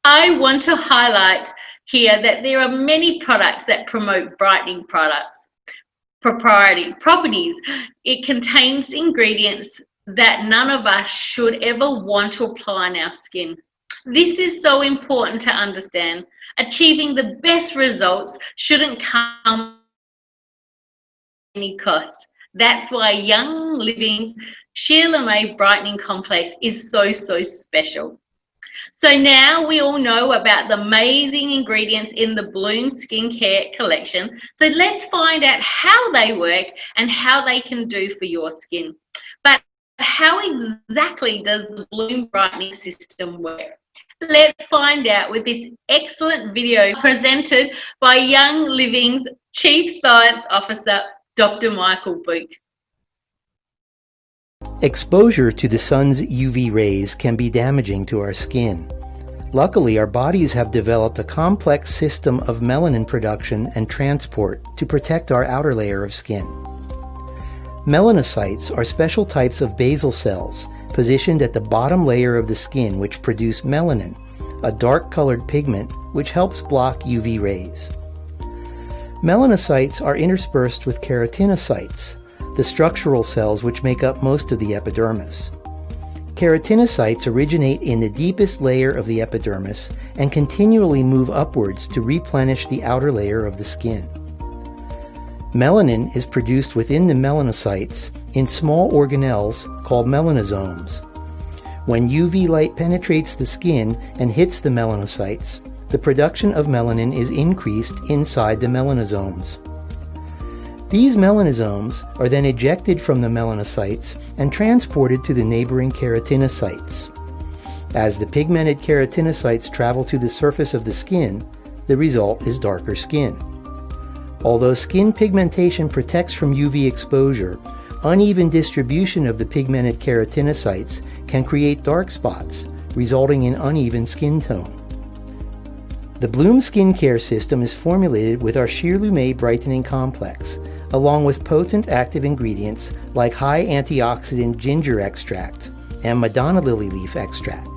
I want to highlight here that there are many products that promote brightening products. Properties. It contains ingredients that none of us should ever want to apply on our skin. This is so important to understand. Achieving the best results shouldn't come any cost. That's why Young Living's Shea Lame Brightening Complex is so special. So now we all know about the amazing ingredients in the Bloom Skincare collection. So let's find out how they work and how they can do for your skin. But how exactly does the Bloom Brightening System work? Let's find out with this excellent video presented by Young Living's Chief Science Officer, Dr. Michael Book. Exposure to the sun's UV rays can be damaging to our skin. Luckily, our bodies have developed a complex system of melanin production and transport to protect our outer layer of skin. Melanocytes are special types of basal cells positioned at the bottom layer of the skin which produce melanin, a dark-colored pigment which helps block UV rays. Melanocytes are interspersed with keratinocytes, the structural cells which make up most of the epidermis. Keratinocytes originate in the deepest layer of the epidermis and continually move upwards to replenish the outer layer of the skin. Melanin is produced within the melanocytes in small organelles called melanosomes. When UV light penetrates the skin and hits the melanocytes, the production of melanin is increased inside the melanosomes. These melanosomes are then ejected from the melanocytes and transported to the neighboring keratinocytes. As the pigmented keratinocytes travel to the surface of the skin, the result is darker skin. Although skin pigmentation protects from UV exposure, uneven distribution of the pigmented keratinocytes can create dark spots, resulting in uneven skin tone. The Bloom Skincare System is formulated with our Shea Lame Brightening Complex, along with potent active ingredients like high antioxidant ginger extract and Madonna lily leaf extract.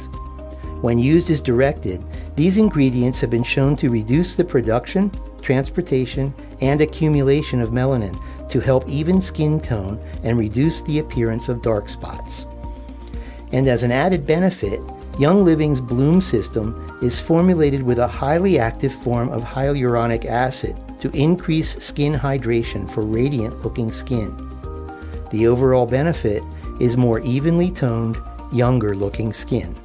When used as directed, these ingredients have been shown to reduce the production, transportation, and accumulation of melanin to help even skin tone and reduce the appearance of dark spots. And as an added benefit, Young Living's Bloom system is formulated with a highly active form of hyaluronic acid to increase skin hydration for radiant-looking skin. The overall benefit is more evenly toned, younger-looking skin.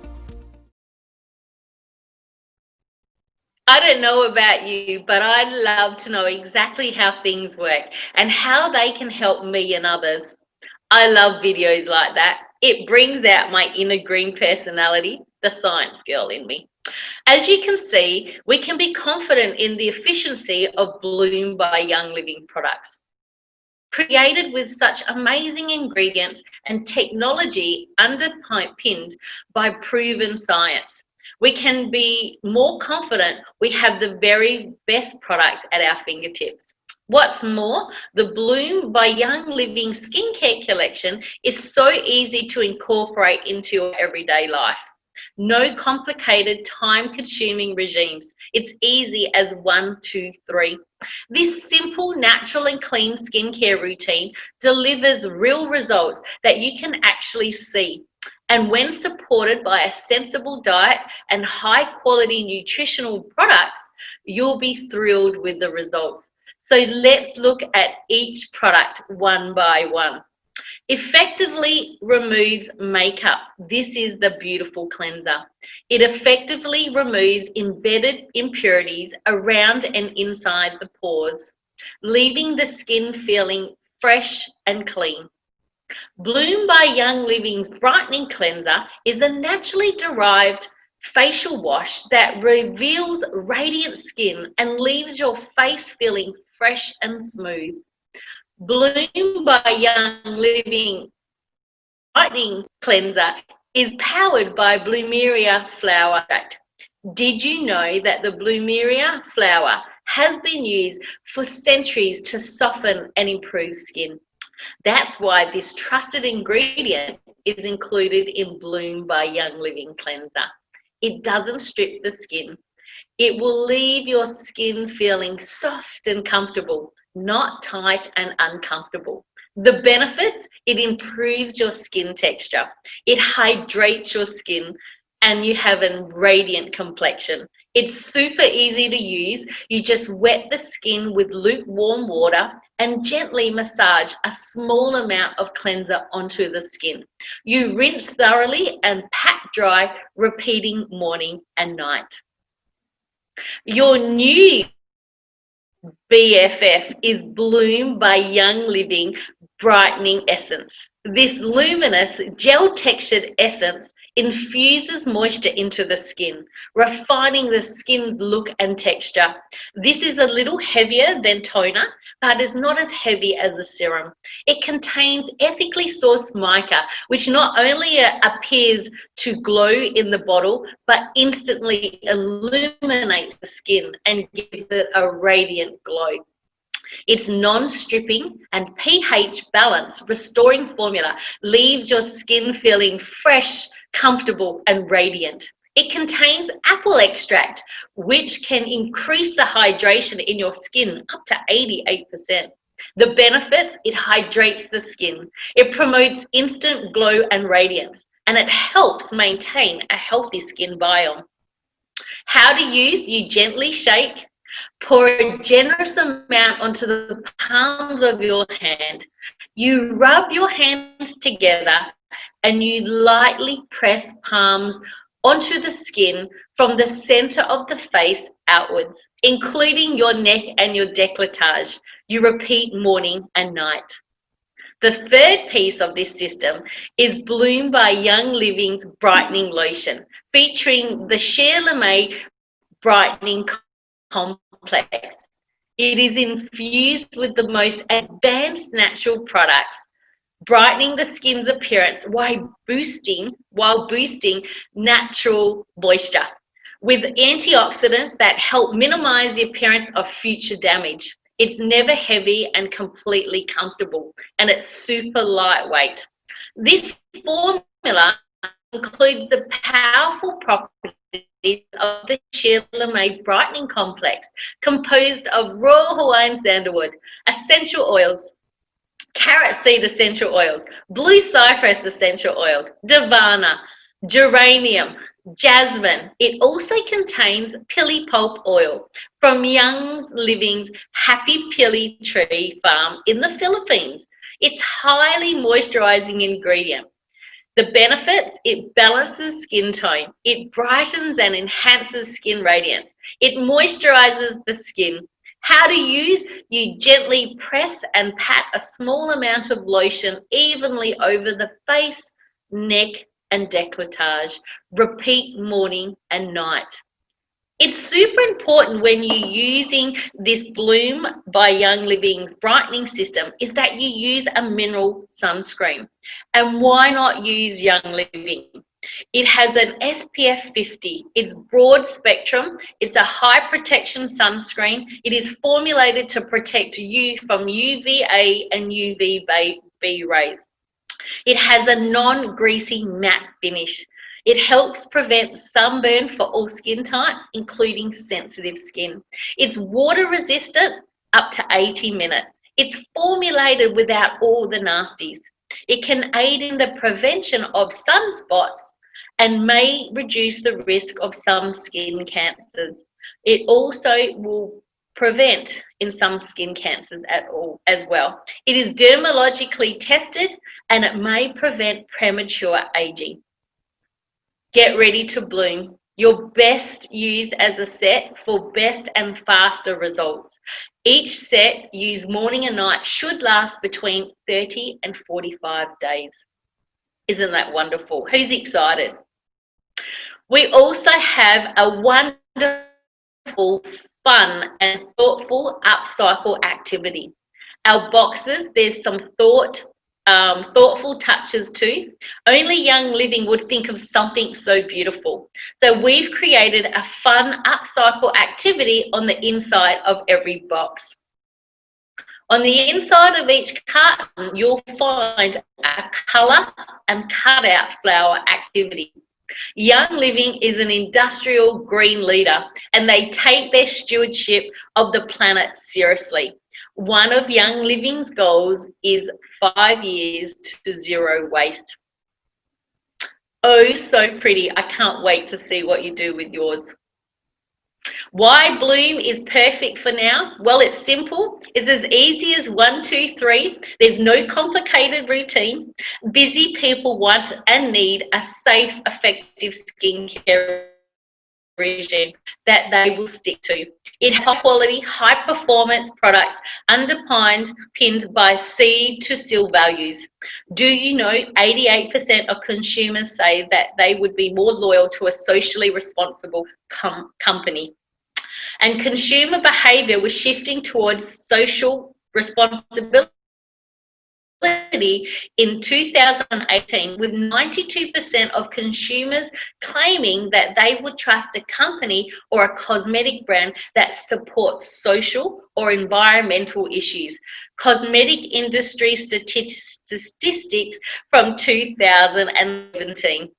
I don't know about you, but I love to know exactly how things work and how they can help me and others. I love videos like that. It brings out my inner green personality, the science girl in me. As you can see, we can be confident in the efficiency of Bloom by Young Living products. Created with such amazing ingredients and technology underpinned by proven science, we can be more confident we have the very best products at our fingertips. What's more, the Bloom by Young Living skincare collection is so easy to incorporate into your everyday life. No complicated, time-consuming regimes. It's easy as 1, 2, 3. This simple, natural and clean skincare routine delivers real results that you can actually see. And when supported by a sensible diet and high-quality nutritional products, you'll be thrilled with the results. So let's look at each product one by one. Effectively removes makeup. This is the beautiful cleanser. It effectively removes embedded impurities around and inside the pores, leaving the skin feeling fresh and clean. Bloom by Young Living's Brightening Cleanser is a naturally derived facial wash that reveals radiant skin and leaves your face feeling fresh and smooth. Bloom by Young Living Brightening Cleanser is powered by Bloomeria flower extract. Did you know that the Bloomeria flower has been used for centuries to soften and improve skin? That's why this trusted ingredient is included in Bloom by Young Living Cleanser. It doesn't strip the skin. It will leave your skin feeling soft and comfortable, not tight and uncomfortable. The benefits: it improves your skin texture, it hydrates your skin, and you have a radiant complexion. It's super easy to use. You just wet the skin with lukewarm water and gently massage a small amount of cleanser onto the skin. You rinse thoroughly and pat dry, repeating morning and night. Your new BFF is Bloom by Young Living Brightening Essence. This luminous gel textured essence infuses moisture into the skin, refining the skin's look and texture. This is a little heavier than toner, but is not as heavy as the serum. It contains ethically sourced mica, which not only appears to glow in the bottle, but instantly illuminates the skin and gives it a radiant glow. Its non-stripping and pH balance restoring formula leaves your skin feeling fresh, comfortable, and radiant. It contains apple extract, which can increase the hydration in your skin up to 88%. The benefits: it hydrates the skin, it promotes instant glow and radiance, and it helps maintain a healthy skin biome. How to use: you gently shake, pour a generous amount onto the palms of your hand. You rub your hands together and you lightly press palms onto the skin from the center of the face outwards, including your neck and your décolletage. You repeat morning and night. The third piece of this system is Bloom by Young Living's Brightening Lotion, featuring the Shea Lame Brightening Complex. It is infused with the most advanced natural products, brightening the skin's appearance while boosting natural moisture with antioxidants that help minimize the appearance of future damage. It's never heavy and completely comfortable, and it's super lightweight. This formula includes the powerful properties of the Sheila May Brightening Complex, composed of raw Hawaiian sandalwood, essential oils, carrot seed essential oils, blue cypress essential oils, divana, geranium, jasmine. It also contains pili pulp oil from Young Living's Happy Pili Tree Farm in the Philippines. It's highly moisturizing ingredient. The benefits: it balances skin tone, it brightens and enhances skin radiance, it moisturizes the skin. How to use: you gently press and pat a small amount of lotion evenly over the face, neck, and décolletage. Repeat morning and night. It's super important when you're using this Bloom by Young Living's brightening system is that you use a mineral sunscreen. And why not use Young Living? It has an SPF 50. It's broad spectrum. It's a high protection sunscreen. It is formulated to protect you from UVA and UVB rays. It has a non-greasy matte finish. It helps prevent sunburn for all skin types, including sensitive skin. It's water resistant up to 80 minutes. It's formulated without all the nasties. It can aid in the prevention of sunspots and may reduce the risk of some skin cancers. It also will prevent in some skin cancers as well. It is dermatologically tested and it may prevent premature aging. Get ready to bloom. Your best used as a set for best and faster results. Each set used morning and night should last between 30 and 45 days. Isn't that wonderful? Who's excited? We also have a wonderful, fun and thoughtful upcycle activity. Our boxes, there's some thoughtful touches too. Only Young Living would think of something so beautiful. So we've created a fun upcycle activity on the inside of every box. On the inside of each carton, you'll find a colour and cutout flower activity. Young Living is an industrial green leader and they take their stewardship of the planet seriously. One of Young Living's goals is 5 years to zero waste. Oh, so pretty. I can't wait to see what you do with yours. Why Bloom is perfect for now? Well, it's simple. It's as easy as 1, 2, 3. There's no complicated routine. Busy people want and need a safe, effective skincare regime that they will stick to. It has high quality, high performance products underpinned by seed to seal values. Do you know 88% of consumers say that they would be more loyal to a socially responsible company? And consumer behavior was shifting towards social responsibility in 2018, with 92% of consumers claiming that they would trust a company or a cosmetic brand that supports social or environmental issues. Cosmetic industry statistics from 2017.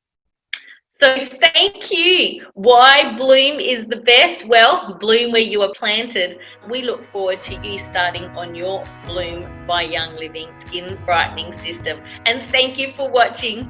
So thank you. Why Bloom is the best? Well, bloom where you are planted. We look forward to you starting on your Bloom by Young Living skin brightening system. And thank you for watching.